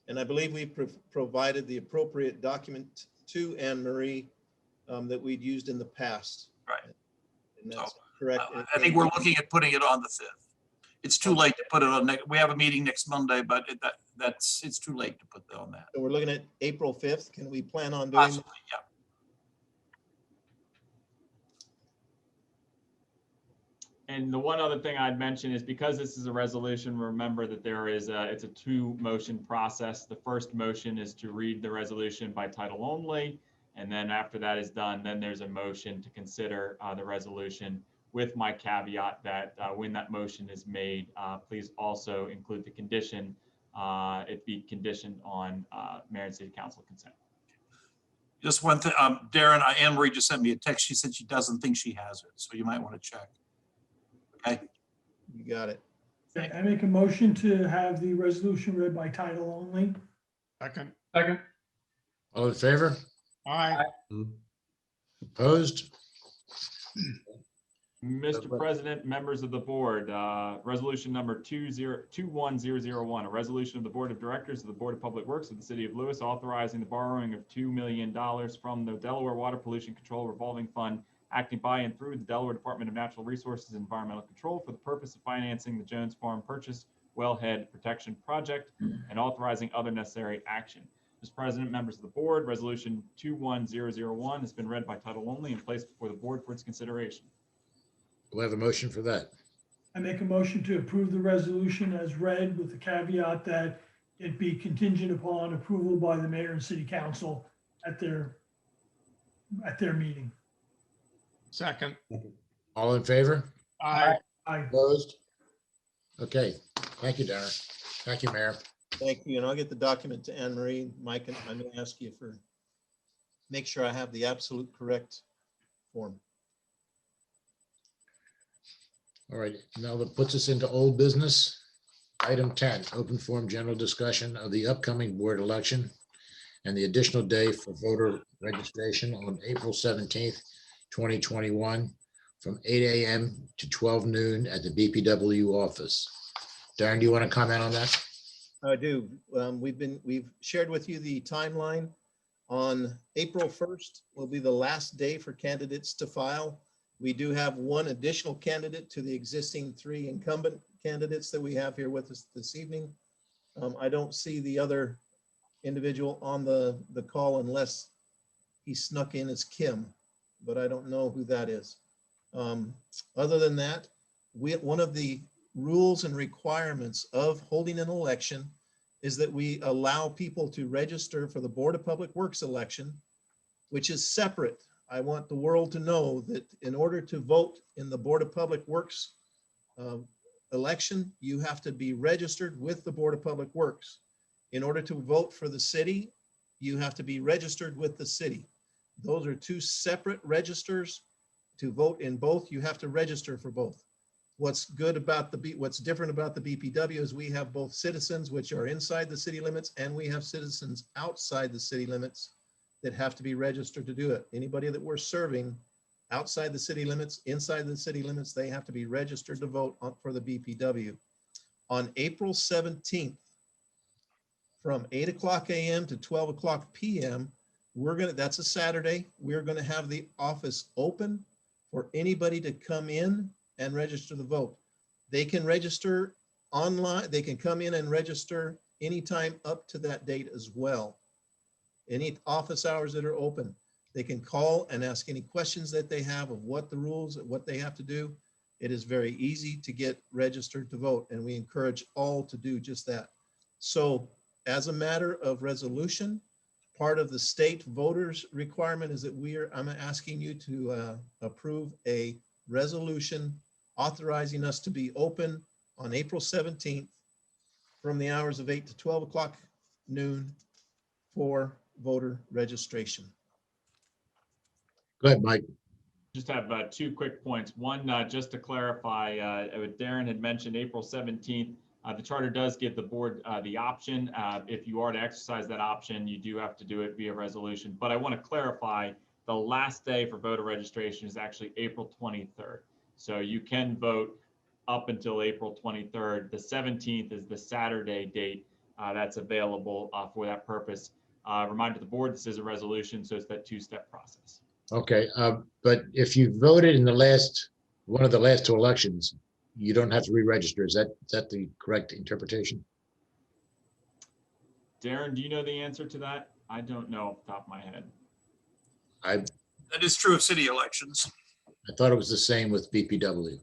E: And I believe we provided the appropriate document to Anne Marie that we'd used in the past.
F: Right.
E: And that's correct.
F: I think we're looking at putting it on the 5th. It's too late to put it on we have a meeting next Monday, but it's too late to put that on that.
E: So we're looking at April 5th. Can we plan on doing?
F: Possibly, yeah.
J: And the one other thing I'd mention is because this is a resolution, remember that it's a 2-motion process. The first motion is to read the resolution by title only. And then after that is done, then there's a motion to consider the resolution with my caveat that when that motion is made, please also include the condition, it be conditioned on Marion City Council consent.
F: Just one thing, Darren, Anne Marie just sent me a text. She said she doesn't think she has it, so you might want to check. Okay.
E: You got it.
C: I make a motion to have the resolution read by title only.
I: Second.
A: All in favor?
I: Aye.
A: Opposed?
J: Mr. President, members of the board, resolution number 21001, a resolution of the Board of Directors of the Board of Public Works of the City of Lewis authorizing the borrowing of $2 million from the Delaware Water Pollution Control Revolving Fund, acting by and through the Delaware Department of Natural Resources and Environmental Control for the purpose of financing the Jones Farm Purchase Wellhead Protection Project and authorizing other necessary action. Mr. President, members of the board, resolution 21001 has been read by title only and placed before the board for its consideration.
A: Do we have a motion for that?
C: I make a motion to approve the resolution as read with the caveat that it be contingent upon approval by the mayor and city council at their meeting.
I: Second.
A: All in favor?
I: Aye.
C: Aye.
A: Opposed? Okay, Thank you, Darren. Thank you, Mayor.
E: Thank you, and I'll get the document to Anne Marie. Mike, and I may ask you for, make sure I have the absolute correct form.
A: All right, now that puts us into old business. Item 10, open forum general discussion of the upcoming board election and the additional day for voter registration on April 17th, 2021, from 8 a.m. to 12 noon at the BPW office. Darren, do you want to comment on that?
E: I do. We've shared with you the timeline. On April 1st will be the last day for candidates to file. We do have one additional candidate to the existing 3 incumbent candidates that we have here with us this evening. I don't see the other individual on the call unless he snuck in as Kim, but I don't know who that is. Other than that, one of the rules and requirements of holding an election is that we allow people to register for the Board of Public Works election, which is separate. I want the world to know that in order to vote in the Board of Public Works election, you have to be registered with the Board of Public Works. In order to vote for the city, you have to be registered with the city. Those are 2 separate registers. To vote in both, you have to register for both. What's different about the BPW is we have both citizens which are inside the city limits, and we have citizens outside the city limits that have to be registered to do it. Anybody that we're serving outside the city limits, inside the city limits, they have to be registered to vote for the BPW. On April 17th, from 8:00 a.m. to 12:00 p.m., that's a Saturday, we're gonna have the office open for anybody to come in and register the vote. They can register online, they can come in and register anytime up to that date as well. Any office hours that are open, they can call and ask any questions that they have of what the rules, what they have to do. It is very easy to get registered to vote, and we encourage all to do just that. So as a matter of resolution, part of the state voters requirement is that I'm asking you to approve a resolution authorizing us to be open on April 17th from the hours of 8 to 12:00 noon for voter registration.
A: Go ahead, Mike.
J: Just have 2 quick points. One, just to clarify, what Darren had mentioned, April 17th, the charter does give the board the option. If you are to exercise that option, you do have to do it via resolution. But I want to clarify, the last day for voter registration is actually April 23rd. So you can vote up until April 23rd. The 17th is the Saturday date that's available for that purpose. Reminder to the board, this is a resolution, so it's that 2-step process.
A: Okay, but if you voted in one of the last 2 elections, you don't have to re-register. Is that the correct interpretation?
J: Darren, do you know the answer to that? I don't know off the top of my head.
F: That is true of city elections.
A: I thought it was the same with BPW.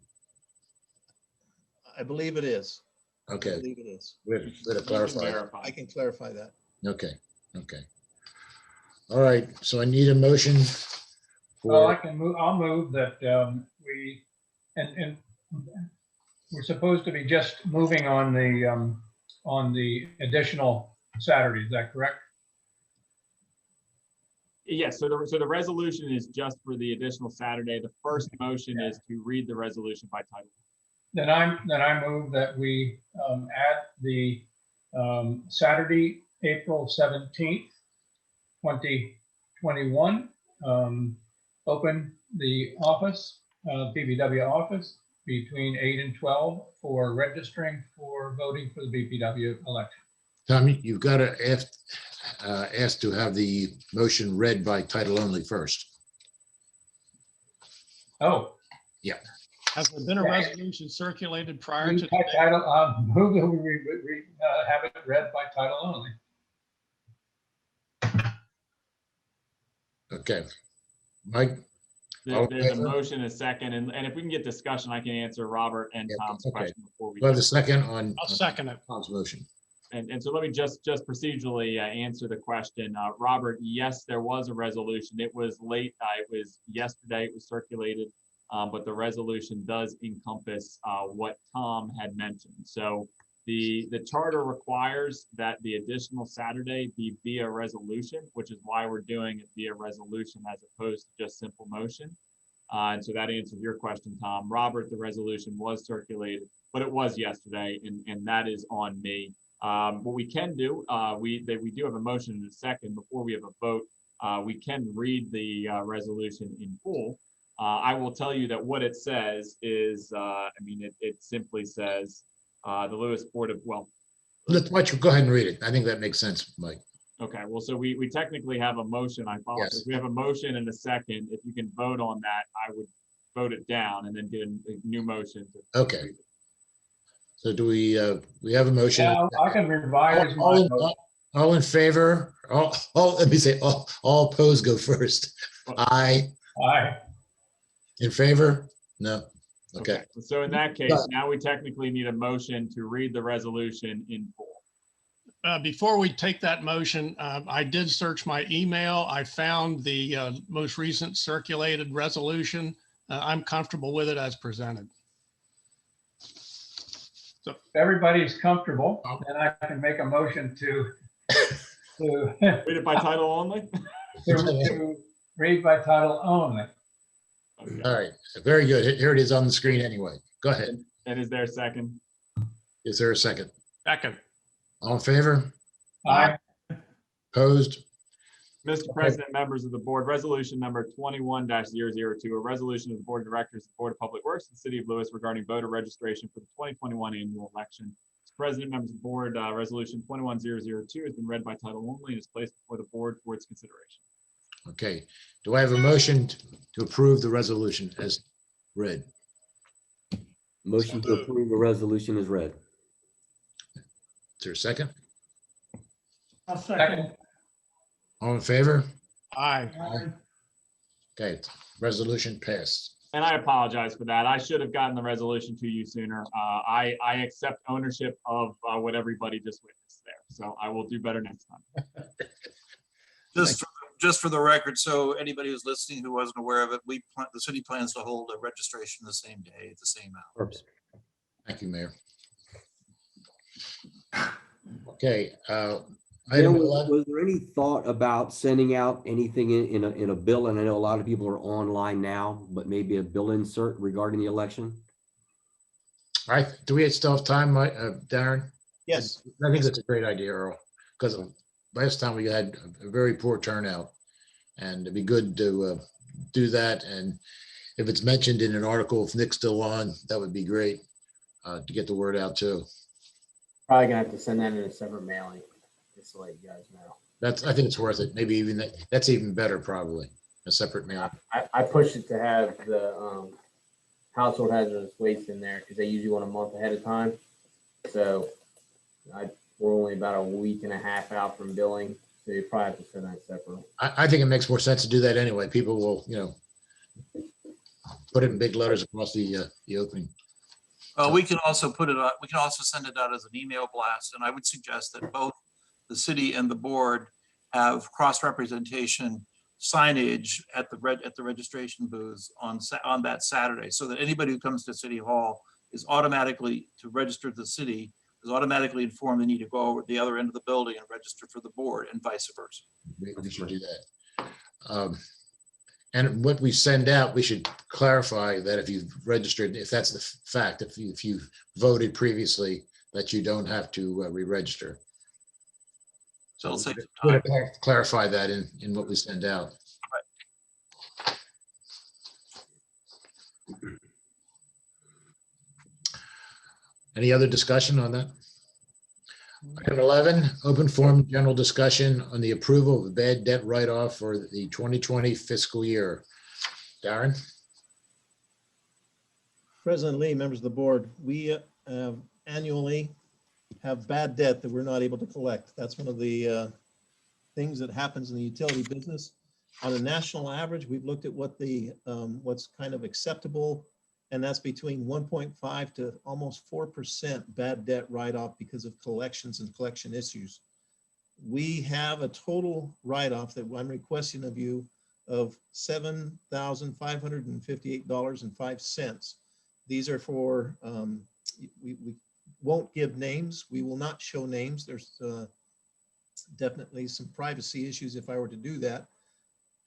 E: I believe it is. I
A: Okay,
E: believe it is.
A: we're to clarify.
E: I can clarify that.
A: Okay. All right, so I need a motion
K: Well, I
A: for,
K: can move, I'll move that and we're supposed to be just moving on the additional Saturday, is that correct?
J: Yes, so the resolution is just for the additional Saturday. The first motion is to read the resolution by title.
K: Then I move that we add the Saturday, April 17th, 2021, open the office, BPW office between 8 and 12 for registering for voting for the BPW election.
A: Tommy, you've got to ask to have the motion read by title only first.
K: Oh.
A: Yeah.
I: Has there been a resolution circulated prior to?
K: Move that we have it read by title only.
A: Okay. Mike?
J: There's a motion, a second, and if we can get discussion, I can answer Robert and
A: Yeah,
J: Tom's
A: okay.
J: question before we.
A: Do I have a second on?
I: I'll second it.
A: Tom's motion.
J: And so let me just procedurally answer the question. Robert, yes, there was a resolution. It was late. It was yesterday. It was circulated, but the resolution does encompass what Tom had mentioned. So The charter requires that the additional Saturday be via resolution, which is why we're doing it via resolution as opposed to just simple motion. And so that answers your question, Tom. Robert, the resolution was circulated, but it was yesterday, and that is on me. What we can do, we do have a motion in a second. Before we have a vote, we can read the resolution in full. I will tell you that what it says is, it simply says, the Lewis Board of, well,
A: Why don't you go ahead and read it? I think that makes sense, Mike.
J: okay, well, so we technically have a motion. I apologize.
A: Yes.
J: We have a motion and a second. If you can vote on that, I would vote it down and then get a new motion.
A: Okay. So do we have a motion?
K: Yeah, I can revise my
A: All
K: vote.
A: all in favor? Let me say, all opposed go first. Aye.
K: Aye.
A: In favor? No. Okay.
J: So in that case, now we technically need a motion to read the resolution in full.
I: Before we take that motion, I did search my email. I found the most recent circulated resolution. I'm comfortable with it as presented.
K: If everybody's comfortable, then I can make a motion to
J: Read it by title only?
K: to read by title only.
J: Okay.
A: All right. Very good. Here it is on the screen anyway. Go ahead.
J: And is there a second?
A: Is there a second?
I: Second.
A: All in favor?
K: Aye.
A: Opposed?
J: Mr. President, members of the board, resolution number 21-002, a resolution of the Board of Directors of the Board of Public Works of the City of Lewis regarding voter registration for the 2021 annual election. Mr. President, members of the board, resolution 21-002 has been read by title only and is placed before the board for its consideration.
A: Okay. Do I have a motion to approve the resolution as read?
B: Motion to approve the resolution is read.
A: Is there a second?
C: I'll second.
A: All in favor?
I: Aye.
A: Okay. Resolution passed.
J: And I apologize for that. I should have gotten the resolution to you sooner. I accept ownership of what everybody just witnessed there. So I will do better next time.
F: Just for the record, so anybody who's listening who wasn't aware of it, the city plans to hold a registration the same day at the same hour.
A: Thank you, Mayor. Okay.
B: Bill,
A: Item
B: was
A: 11.
B: was there any thought about sending out anything in a bill? And I know a lot of people are online now, but maybe a bill insert regarding the election?
A: All right. Do we still have time, Darren?
E: Yes.
A: I think that's a great idea, Earl, because last time we had a very poor turnout. And it'd be good to do that. And if it's mentioned in an article, if Nick's still on, that would be great to get the word out too.
G: Probably gonna have to send that in a separate mailing, just to let you guys know.
A: I think it's worth it. Maybe even that's even better, probably, a separate mail.
G: I pushed it to have the household hazardous waste in there because they usually want a month ahead of time. So we're only about a week and a half out from billing, so you probably have to send that separately.
A: I think it makes more sense to do that anyway. People will, put it in big letters across the opening.
F: We can also put it on, we can also send it out as an email blast, and I would suggest that both the city and the board have cross-representation signage at the registration booths on that Saturday, so that anybody who comes to City Hall is automatically, to register the city, is automatically informed they need to go over the other end of the building and register for the board, and vice versa.
A: We should do that. And what we send out, we should clarify that if you've registered, if that's the fact, if you voted previously, that you don't have to re-register.
F: So it'll save some
A: We'll
F: time.
A: clarify that in what we send out. Any other discussion on that? Item 11, open forum general discussion on the approval of the bad debt write-off for the 2020 fiscal year. Darren?
E: President Lee, members of the board, we annually have bad debt that we're not able to collect. That's one of the things that happens in the utility business. On a national average, we've looked at what what's kind of acceptable, and that's between 1.5 to almost 4% bad debt write-off because of collections and collection issues. We have a total write-off that I'm requesting of you of $7,558.05. These are for, won't give names. We will not show names. There's definitely some privacy issues if I were to do that.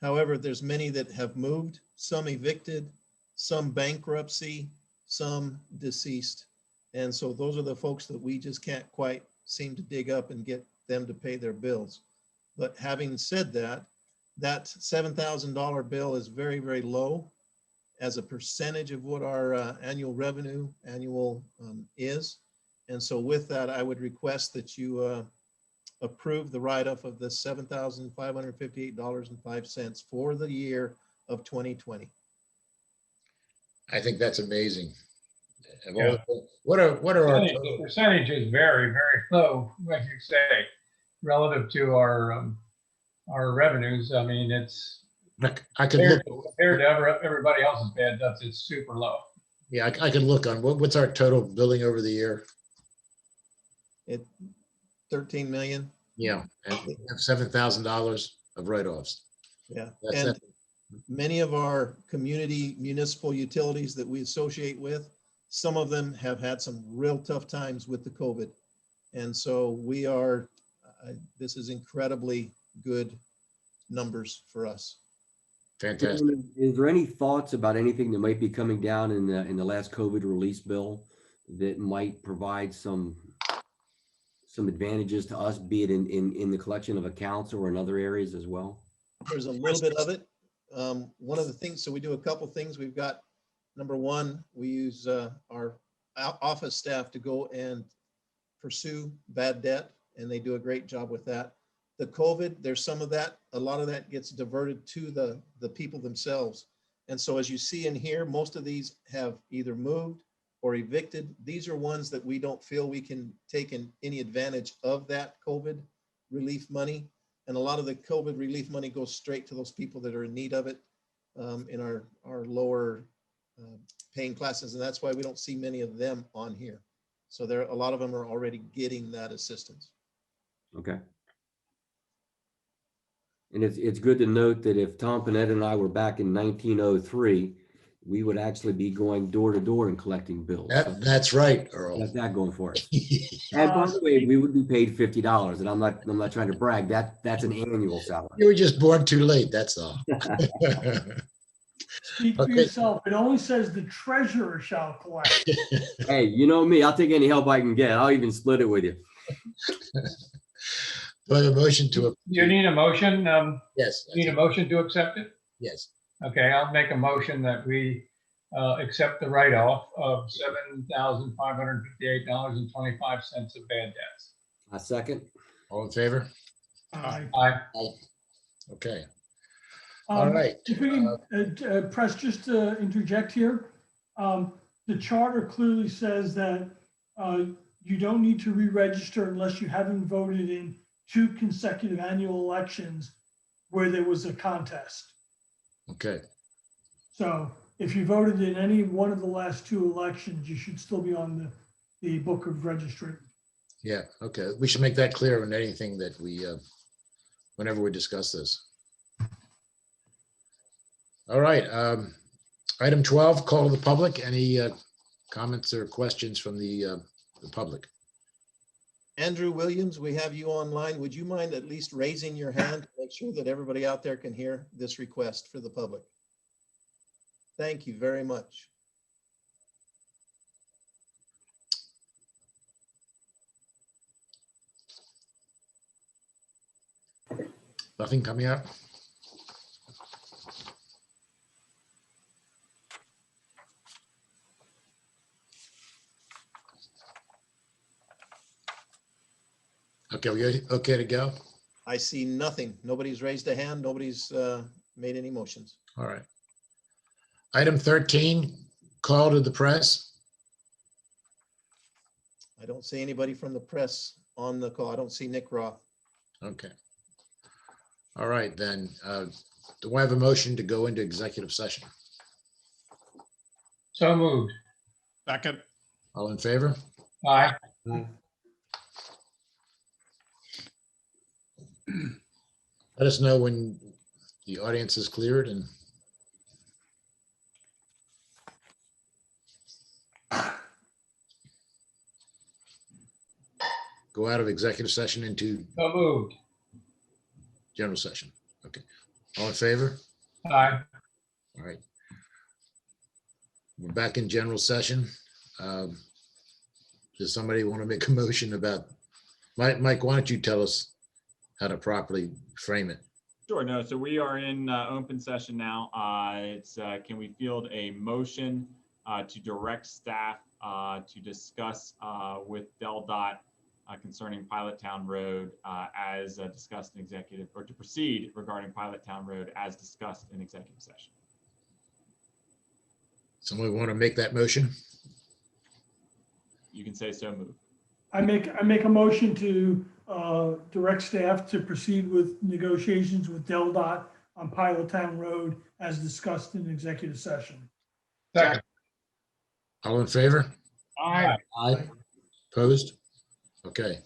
E: However, there's many that have moved, some evicted, some bankruptcy, some deceased. And so those are the folks that we just can't quite seem to dig up and get them to pay their bills. But having said that, that $7,000 bill is very, very low as a percentage of what our annual revenue is. And so with that, I would request that you approve the write-off of the $7,558.05 for the year of 2020.
A: I think that's amazing. Of all-
K: Yeah.
A: What are our,
K: The percentage is very, very low, like you say, relative to our revenues. I mean, it's
A: I could look,
K: compared to everybody else's bad debts, it's super low.
A: yeah, I could look on, what's our total billing over the year?
E: It 13 million.
A: Yeah, and we have $7,000 of write-offs.
E: Yeah.
A: That's
E: And
A: it.
E: many of our community municipal utilities that we associate with, some of them have had some real tough times with the COVID. And so we are, this is incredibly good numbers for us.
A: Fantastic.
B: Is there any thoughts about anything that might be coming down in the last COVID release bill that might provide some advantages to us, be it in the collection of accounts or in other areas as well?
E: There's a little bit of it. One of the things, so we do a couple things. We've got, number one, we use our office staff to go and pursue bad debt, and they do a great job with that. The COVID, there's some of that, a lot of that gets diverted to the people themselves. And so as you see in here, most of these have either moved or evicted. These are ones that we don't feel we can take in any advantage of that COVID relief money. And a lot of the COVID relief money goes straight to those people that are in need of it in our lower paying classes. And that's why we don't see many of them on here. So there, a lot of them are already getting that assistance.
B: Okay. And it's good to note that if Tom Panetta and I were back in 1903, we would actually be going door to door and collecting bills.
A: That's right, Earl.
B: Got that going for us. And by the way, we would be paid $50, and I'm not trying to brag. That's an annual salary.
A: You were just born too late, that's all.
C: Speak for
A: Okay.
C: yourself. It only says the treasurer shall collect.
B: Hey, you know me. I'll take any help I can get. I'll even split it with you.
A: Do I have a motion to,
K: You need a motion,
A: yes,
K: you need a motion to accept it?
A: yes.
K: Okay, I'll make a motion that we accept the write-off of $7,558.25 of bad debts.
B: A second.
A: All in favor?
C: Aye.
K: Aye.
A: Okay, all right.
C: If we can, Press, just to interject here, the charter clearly says that you don't need to re-register unless you haven't voted in 2 consecutive annual elections where there was a contest.
A: Okay,
C: So if you voted in any one of the last 2 elections, you should still be on the book of registry.
A: yeah, okay. We should make that clear in anything that we, whenever we discuss this. All right, item 12, call to the public. Any comments or questions from the public?
E: Andrew Williams, we have you online. Would you mind at least raising your hand to make sure that everybody out there can hear this request for the public? Thank you very much.
A: Nothing coming up? Okay, we okay to go?
E: I see nothing. Nobody's raised a hand. Nobody's made any motions.
A: All right. Item 13, call to the press.
E: I don't see anybody from the press on the call. I don't see Nick Roth.
A: Okay. All right, then, do I have a motion to go into executive session?
K: So moved.
I: Second.
A: All in favor?
K: Aye.
A: Let us know when the audience is cleared and. go out of executive session into
K: So moved.
A: general session. Okay. All in favor?
K: Aye.
A: All right. We're back in general session. Does somebody want to make a motion about, Mike, why don't you tell us how to properly frame it?
J: Sure, no, so we are in open session now. Can we field a motion to direct staff to discuss with DelDOT concerning Pilot Town Road as discussed in executive, or to proceed regarding Pilot Town Road as discussed in executive session?
A: Somebody want to make that motion?
J: You can say so moved.
C: I make a motion to direct staff to proceed with negotiations with DelDOT on Pilot Town Road as discussed in executive session.
K: Second.
A: All in favor?
K: Aye.
A: Aye. Opposed? Okay.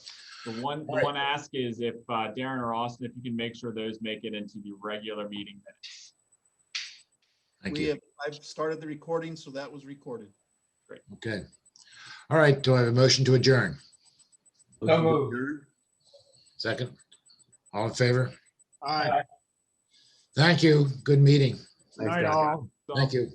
J: The one ask is if Darren or Austin, if you can make sure those make it into the regular meeting minutes.
A: Thank you.
E: I've started the recording, so that was recorded.
A: Okay. All right. Do I have a motion to adjourn?
K: So moved.
A: Second? All in favor?
K: Aye.
A: Thank you. Good meeting.
I: Night all.
J: So-
A: Thank you.